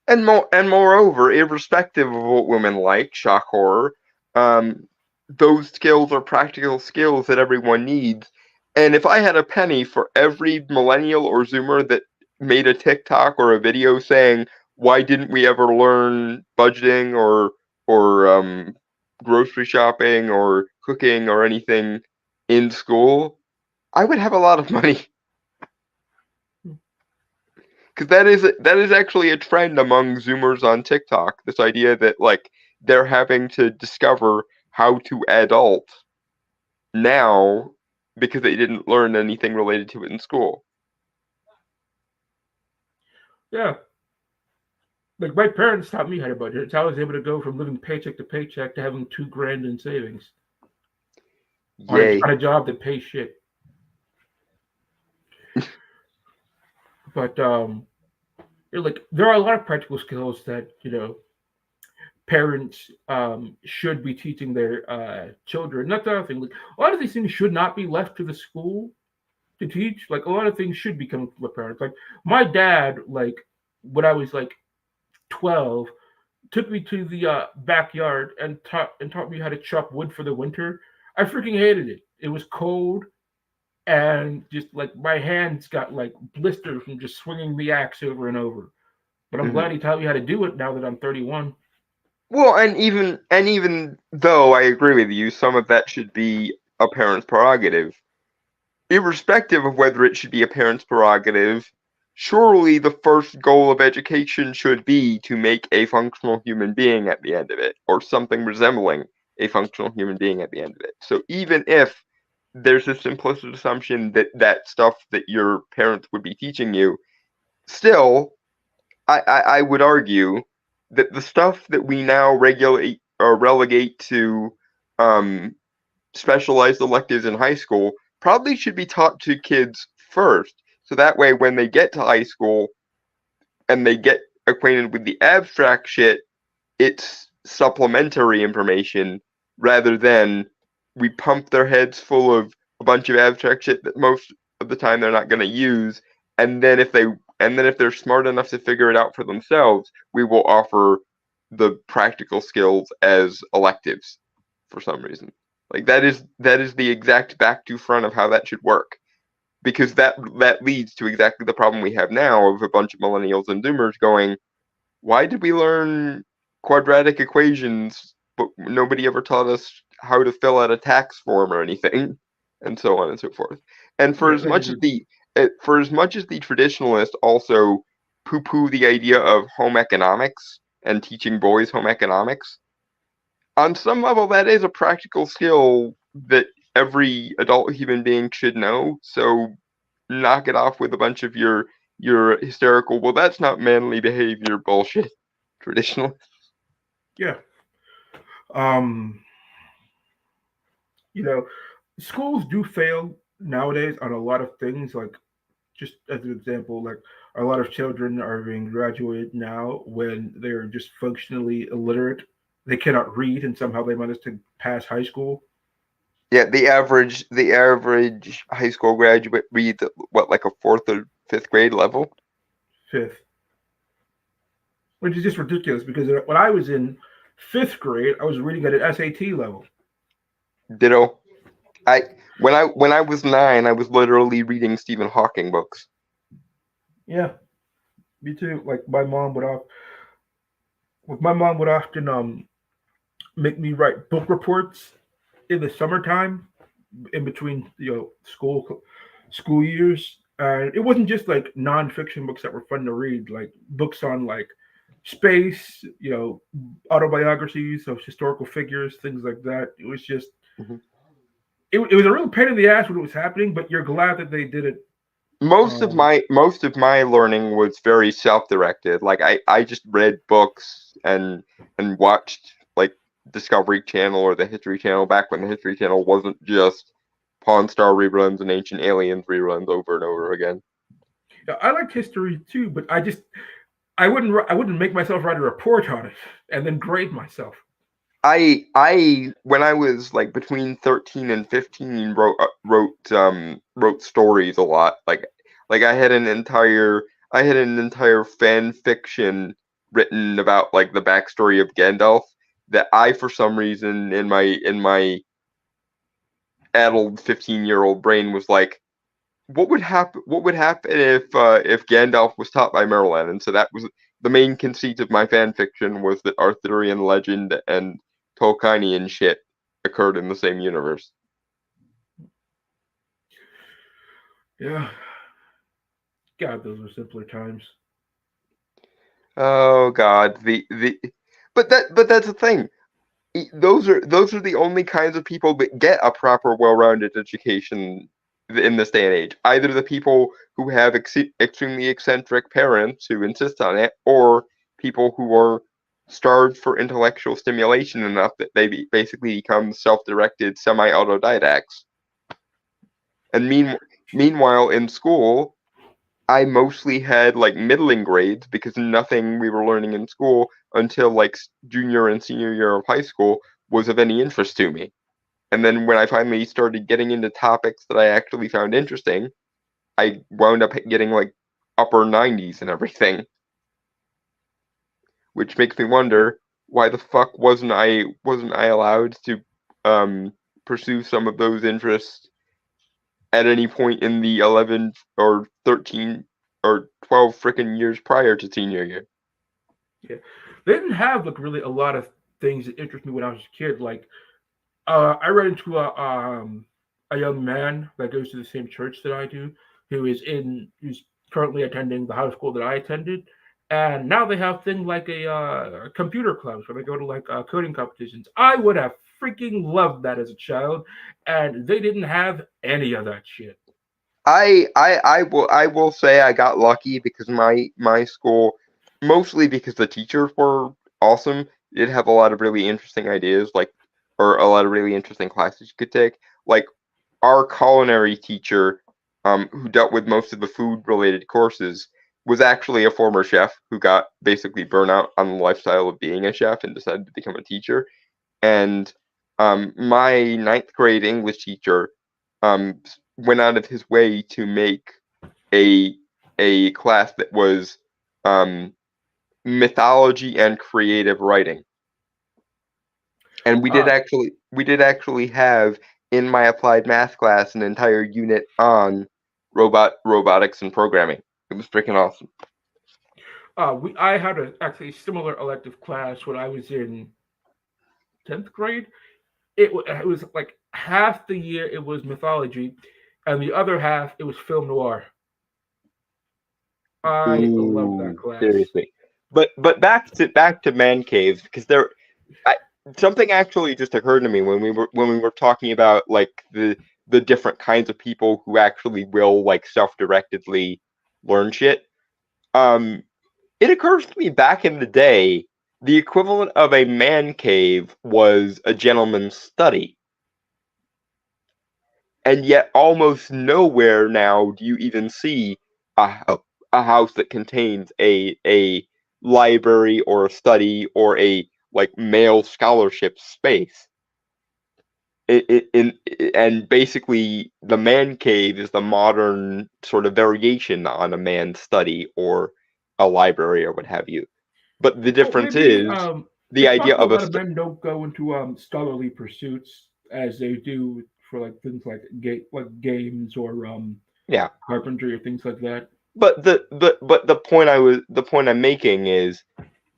And moreover, irrespective of what women like, shock horror, um, those skills are practical skills that everyone needs. And if I had a penny for every millennial or Zoomer that made a TikTok or a video saying, "Why didn't we ever learn budgeting or grocery shopping or cooking or anything in school?" I would have a lot of money. Because that is actually a trend among Zoomers on TikTok. This idea that like they're having to discover how to adult now because they didn't learn anything related to it in school. Yeah. Like my parents taught me how to budget. It's how I was able to go from living paycheck to paycheck to having 2 grand in savings on a, Yay! on a job that pays shit. But like there are a lot of practical skills that parents should be teaching their children. That's the other thing. Like a lot of these things should not be left to the school to teach. Like a lot of things should be coming from the parents. Like my dad, like when I was like 12, took me to the backyard and taught me how to chop wood for the winter. I freaking hated it. It was cold and just like my hands got like blisters from just swinging the axe over and over. But I'm Mhm. glad he taught me how to do it now that I'm 31. Well, and even though I agree with you, some of that should be a parent's prerogative. Irrespective of whether it should be a parent's prerogative, surely the first goal of education should be to make a functional human being at the end of it, or something resembling a functional human being at the end of it. So even if there's this implicit assumption that that stuff that your parents would be teaching you, still, I would argue that the stuff that we now regulate or relegate to um, specialized electives in high school probably should be taught to kids first. So that way, when they get to high school and they get acquainted with the abstract shit, it's supplementary information rather than we pump their heads full of a bunch of abstract shit that most of the time they're not going to use, and then if they're smart enough to figure it out for themselves, we will offer the practical skills as electives for some reason. Like that is the exact back to front of how that should work. Because that leads to exactly the problem we have now of a bunch of millennials and zoomers going, why did we learn quadratic equations, but nobody ever taught us how to fill out a tax form or anything, and so on and so forth. And Yeah, I agree. for as much as the traditionalists also poo-poo the idea of home economics and teaching boys home economics, on some level that is a practical skill that every adult human being should know. So knock it off with a bunch of your hysterical, well, that's not manly behavior bullshit. Traditional. Yeah. Um, you know, schools do fail nowadays on a lot of things. Like, just as an example, like a lot of children are being graduated now when they're just functionally illiterate. They cannot read, and somehow they manage to pass high school. Yeah, the average high school graduate reads at what, like a fourth or fifth grade level. Fifth, which is just ridiculous because when I was in fifth grade, I was reading at an SAT level. Ditto. I when I was 9, I was literally reading Stephen Hawking books. Yeah, me too. My mom would often make me write book reports in the summertime in between school years. And it wasn't just like nonfiction books that were fun to read, like books on like space, autobiographies of historical figures, things like that. It was just Mhm. it was a real pain in the ass when it was happening, but you're glad that they did it. Most of my learning was very self-directed. Like I just read books and watched like Discovery Channel or the History Channel back when the History Channel wasn't just Pawn Star reruns and Ancient Aliens reruns over and over again. I liked history too, but I wouldn't make myself write a report on it and then grade myself. I when I was like between 13 and 15 wrote stories a lot. Like I had an entire fan fiction written about like the backstory of Gandalf that I for some reason in my addled 15-year-old brain was like, what would happen if Gandalf was taught by Merlin? And so that was the main conceit of my fan fiction, was that Arthurian legend and Tolkienian shit occurred in the same universe. Yeah, God, those were simpler times. Oh God, the but that's the thing. Those are the only kinds of people that get a proper, well-rounded education in this day and age. Either the people who have extremely eccentric parents who insist on it, or people who are starved for intellectual stimulation enough that they basically become self-directed semi-autodidacts. And meanwhile, in school, I mostly had like middling grades because nothing we were learning in school until like junior and senior year of high school was of any interest to me. And then when I finally started getting into topics that I actually found interesting, I wound up getting like upper 90s and everything, which makes me wonder why the fuck wasn't I allowed to um pursue some of those interests at any point in the 11 or 13 or 12 freaking years prior to senior year. Yeah, they didn't have like really a lot of things that interest me when I was a kid. Like, I ran into a young man that goes to the same church that I do, who's currently attending the high school that I attended, and now they have things like a computer clubs where they go to like coding competitions. I would have freaking loved that as a child, and they didn't have any of that shit. I will say I got lucky because my school, mostly because the teachers were awesome, did have a lot of really interesting ideas. or a lot of really interesting classes you could take. Like our culinary teacher, who dealt with most of the food related courses, was actually a former chef who got basically burnout on the lifestyle of being a chef and decided to become a teacher. And my ninth grade English teacher went out of his way to make a a class that was um, mythology and creative writing. And Uh, we did actually have in my applied math class an entire unit on robotics and programming. It was freaking awesome. I had a actually similar elective class when I was in 10th grade. It was like half the year it was mythology, and the other half it was film noir. I love that Ooh, class. seriously. But back to man caves because I, something actually just occurred to me when we were talking about like the different kinds of people who actually will like self-directedly learn shit. Um, it occurs to me back in the day, the equivalent of a man cave was a gentleman's study. And yet almost nowhere now do you even see a house that contains a library or a study or a like male scholarship space. And basically the man cave is the modern sort of variation on a man's study or a library or what have you. But the Well, difference maybe is the it's idea possible a of a lot of men don't go into scholarly pursuits as they do for like things like games or yeah. carpentry or things like that. But the point I'm making is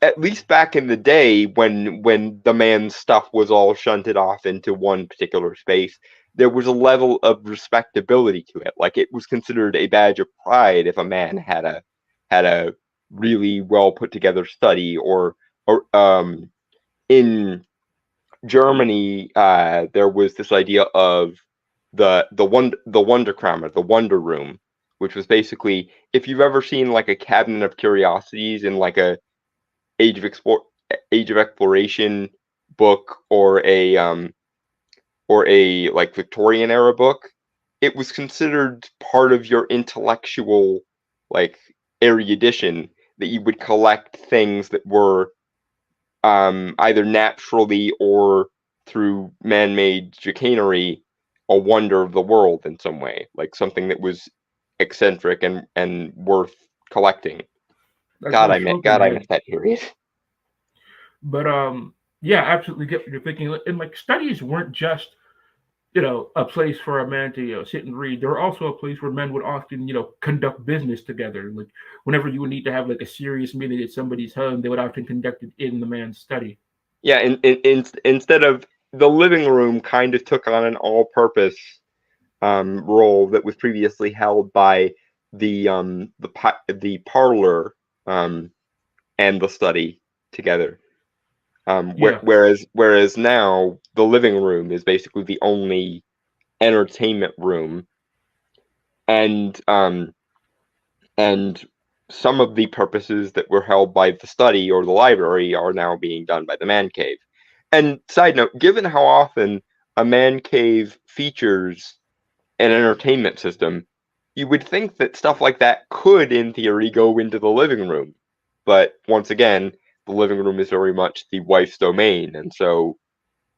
at least back in the day when the man's stuff was all shunted off into one particular space, there was a level of respectability to it. Like it was considered a badge of pride if a man had a really well put together study or in Germany there was this idea of the Wunderkammer, the Wonder Room, which was basically if you've ever seen like a cabinet of curiosities in like a Age of Explore Age of Exploration book or a like Victorian era book, it was considered part of your intellectual like erudition that you would collect things that were either naturally or through man-made chicanery a wonder of the world in some way, like something that was eccentric and worth collecting. That's well spoken, God I Ed. miss that period. But yeah, absolutely get what you're thinking. And like studies weren't just a place for a man to sit and read. There were also a place where men would often conduct business together. Like whenever you would need to have like a serious meeting at somebody's home, they would often conduct it in the man's study. Yeah, instead of the living room kind of took on an all-purpose role that was previously held by the parlor um, and the study together. Yeah, Whereas now the living room is basically the only entertainment room, and and some of the purposes that were held by the study or the library are now being done by the man cave. And side note, given how often a man cave features an entertainment system, you would think that stuff like that could, in theory, go into the living room. But once again, the living room is very much the wife's domain, and so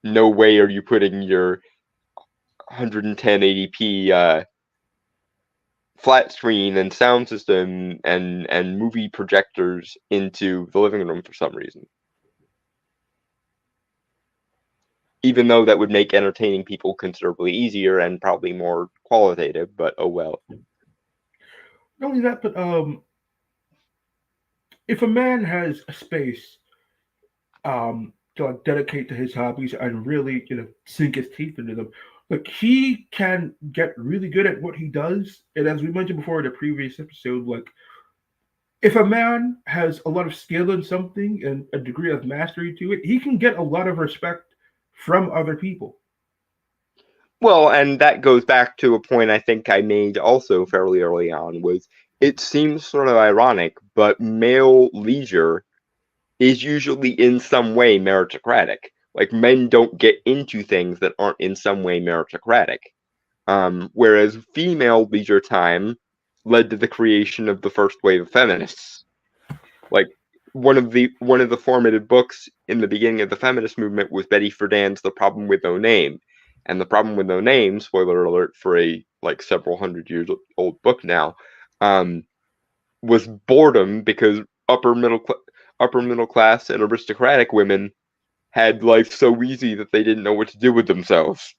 no way are you putting your 11080p flat screen and sound system and movie projectors into the living room for some reason. Even though that would make entertaining people considerably easier and probably more qualitative, but oh well. not only that, but if a man has a space to like dedicate to his hobbies and really sink his teeth into them, like he can get really good at what he does. And as we mentioned before in the previous episode, like if a man has a lot of skill in something and a degree of mastery to it, he can get a lot of respect from other people. Well, and that goes back to a point I think I made also fairly early on was it seems sort of ironic, but male leisure is usually in some way meritocratic. Like men don't get into things that aren't in some way meritocratic. Whereas female leisure time led to the creation of the first wave of feminists. Like one of the formative books in the beginning of the feminist movement was Betty Friedan's The Problem with No Name. And The Problem with No Name, spoiler alert for a like several hundred years old book now, um, was boredom because upper middle class and aristocratic women had life so easy that they didn't know what to do with themselves.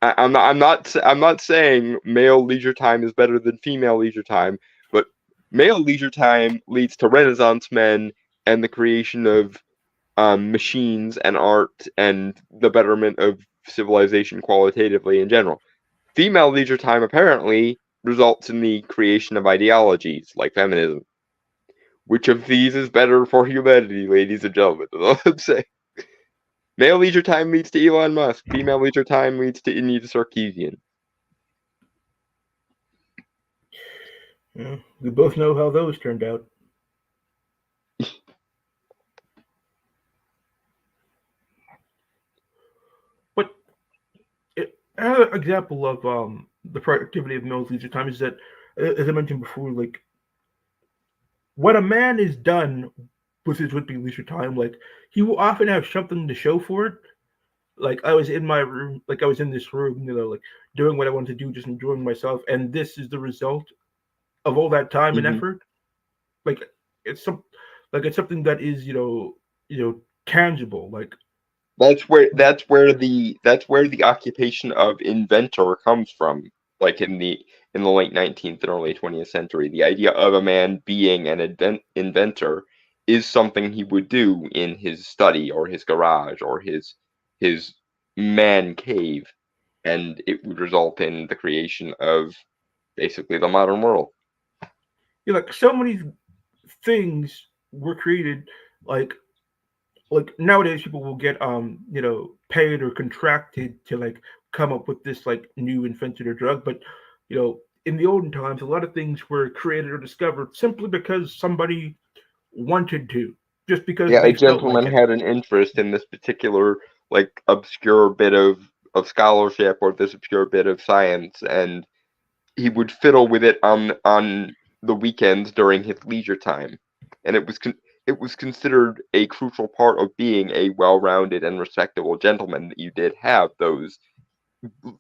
I'm not saying male leisure time is better than female leisure time, but male leisure time leads to Renaissance men and the creation of machines and art and the betterment of civilization qualitatively in general. Female leisure time apparently results in the creation of ideologies like feminism. Which of these is better for humanity, ladies and gentlemen? That's all I'm saying. Male leisure time leads to Elon Musk. Female leisure time leads to Anita Sarkeesian. Yeah, we both know how those turned out. But another example of the productivity of male leisure time is that, as I mentioned before, like when a man is done with his would-be leisure time, like he will often have something to show for it. Like I was in my room, like I was in this room, like doing what I wanted to do, just enjoying myself, and this is the result of all that time and Mm-hmm. effort. Like it's some, like it's something that is tangible. Like That's where the occupation of inventor comes from. Like in the late 19th and early 20th century, the idea of a man being an inventor is something he would do in his study or his garage or his man cave, and it would result in the creation of basically the modern world. like so many things were created, like nowadays people will get paid or contracted to like come up with this like new invented or drug, but in the olden times a lot of things were created or discovered simply because somebody wanted to, just because Yeah, a they felt like gentleman it. had an interest in this particular like obscure bit of scholarship or this obscure bit of science, and he would fiddle with it on the weekends during his leisure time, and it was considered a crucial part of being a well-rounded and respectable gentleman that you did have those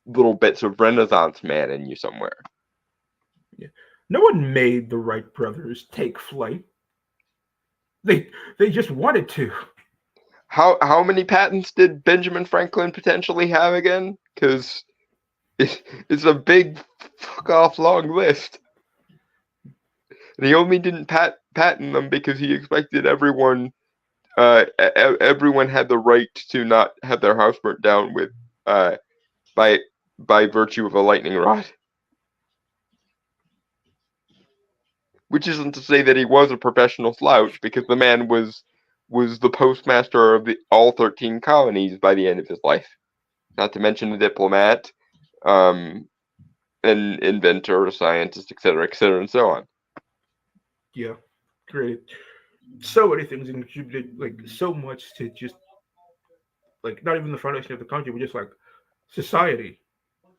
little bits of Renaissance man in you somewhere. Yeah. No one made the Wright brothers take flight. They just wanted to. How many patents did Benjamin Franklin potentially have again? Because it's a big fuck off long list. And he only didn't patent them because he expected everyone had the right to not have their house burnt down with uh, by by virtue of a lightning rod. Which isn't to say that he was a professional slouch, because the man was the postmaster of all 13 colonies by the end of his life. Not to mention a diplomat, um, an inventor, a scientist, etc., and so on. Yeah, great. So many things and contributed like so much to just like not even the foundation of the country, but just like society.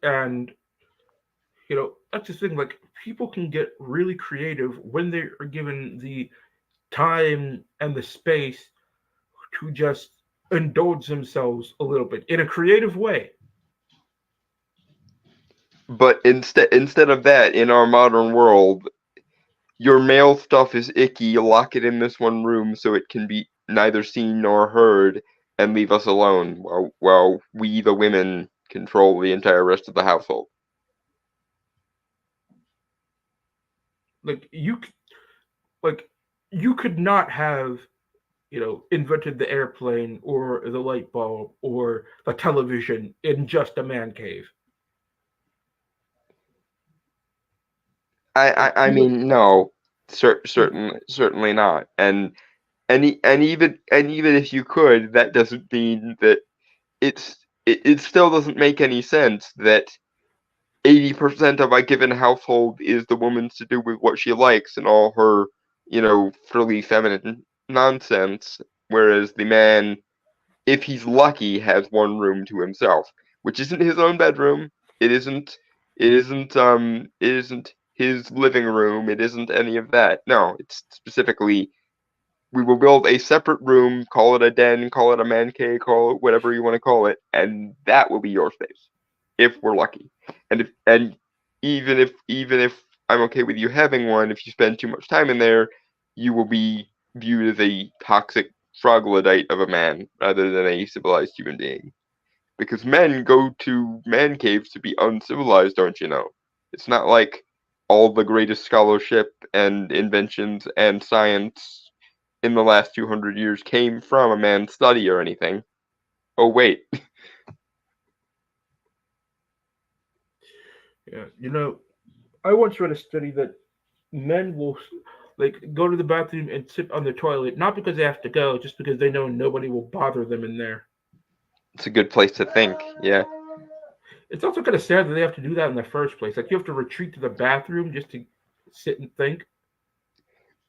And that's the thing. Like people can get really creative when they are given the time and the space to just indulge themselves a little bit in a creative way. But instead of that, in our modern world, your male stuff is icky. Lock it in this one room so it can be neither seen nor heard, and leave us alone while we, the women, control the entire rest of the household. Like like you could not have invented the airplane or the light bulb or the television in just a man cave. Like I you mean, no, certainly not. And even if you could, that doesn't mean that it still doesn't make any sense that 80% of a given household is the woman's to do with what she likes and all her, frilly feminine nonsense, whereas the man, if he's lucky, has one room to himself, which isn't his own bedroom. It isn't. It isn't his living room. It isn't any of that. No, it's specifically we will build a separate room, call it a den, call it a man cave, call it whatever you want to call it, and that will be your space, if we're lucky. And even if I'm okay with you having one, if you spend too much time in there, you will be viewed as a toxic troglodyte of a man rather than a civilized human being. Because men go to man caves to be uncivilized, don't you know? It's not like all the greatest scholarship and inventions and science in the last 200 years came from a man's study or anything. Oh, wait. Yeah, I once read a study that men will like go to the bathroom and sit on the toilet, not because they have to go, just because they know nobody will bother them in there. It's a good place to think, yeah. It's also kind of sad that they have to do that in the first place. Like you have to retreat to the bathroom just to sit and think.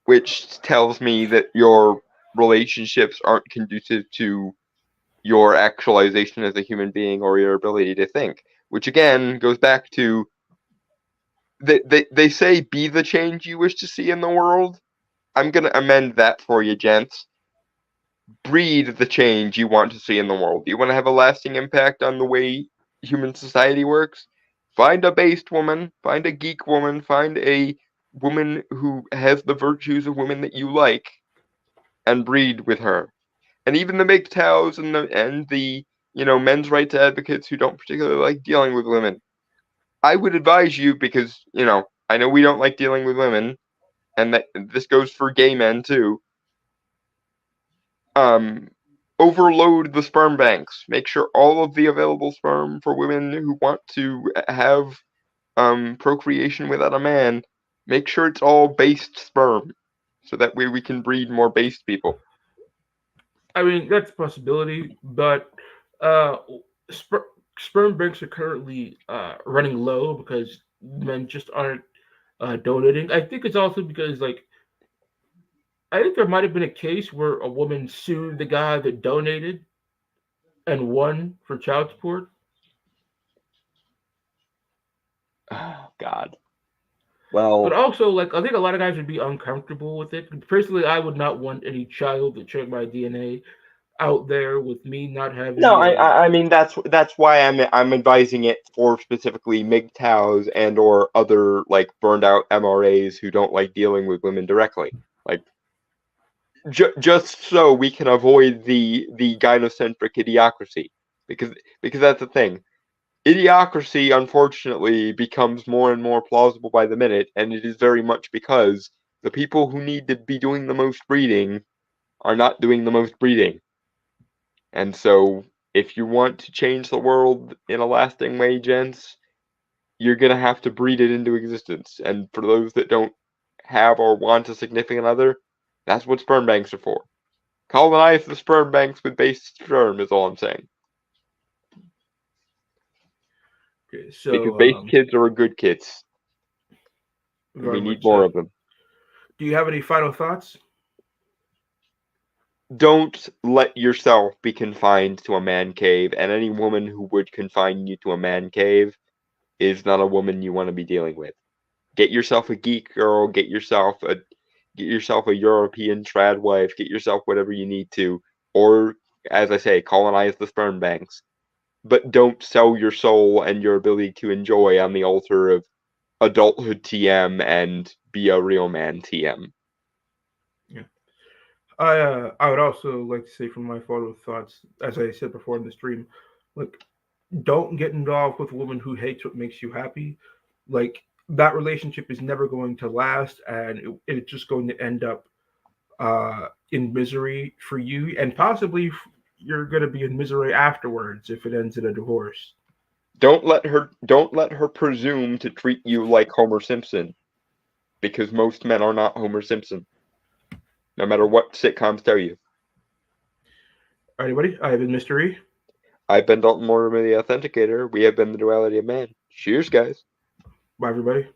Which tells me that your relationships aren't conducive to your actualization as a human being or your ability to think. Which again goes back to they say be the change you wish to see in the world. I'm gonna amend that for you, gents. Breed the change you want to see in the world. Do you want to have a lasting impact on the way human society works? Find a based woman, find a geek woman, find a woman who has the virtues of women that you like, and breed with her. And even the MGTOWs and the men's rights advocates who don't particularly like dealing with women, I would advise you because I know we don't like dealing with women, and that this goes for gay men too. Um, Overload the sperm banks. Make sure all of the available sperm for women who want to have procreation without a man. Make sure it's all based sperm, so that way we can breed more based people. I mean, that's a possibility, but uh, sperm banks are currently running low because men just aren't donating. I think it's also because, like, I think there might have been a case where a woman sued the guy that donated and won for child support. Oh God. But Well, also, like, I think a lot of guys would be uncomfortable with it. Personally, I would not want any child that shared my DNA out there with me not no, having I a. I I mean that's why I'm advising it for specifically MGTOWs and or other like burned out MRAs who don't like dealing with women directly. Like just so we can avoid the gynocentric idiocracy, because that's the thing. Idiocracy unfortunately becomes more and more plausible by the minute, and it is very much because the people who need to be doing the most breeding are not doing the most breeding. And so if you want to change the world in a lasting way, gents, you're gonna have to breed it into existence. And for those that don't have or want a significant other, that's what sperm banks are for. Colonize the sperm banks with base sperm is all I'm saying. Okay, Because so base kids are good kids, and we very need much more so. of them. Do you have any final thoughts? Don't let yourself be confined to a man cave, and any woman who would confine you to a man cave is not a woman you want to be dealing with. Get yourself a geek girl, get yourself a European trad wife, get yourself whatever you need to, or as I say, colonize the sperm banks. But don't sell your soul and your ability to enjoy on the altar of adulthood TM and be a real man TM. Yeah. I would also like to say from my final thoughts, as I said before in the stream, like don't get involved with a woman who hates what makes you happy. Like that relationship is never going to last, and it's just going to end up in misery for you, and possibly you're going to be in misery afterwards if it ends in a divorce. Don't let her presume to treat you like Homer Simpson, because most men are not Homer Simpson, no matter what sitcoms tell you. Anybody? I have been Mystery. I've been Dalton Mortimer, the Authenticator. We have been the Duality of Man. Cheers, guys. Bye, everybody.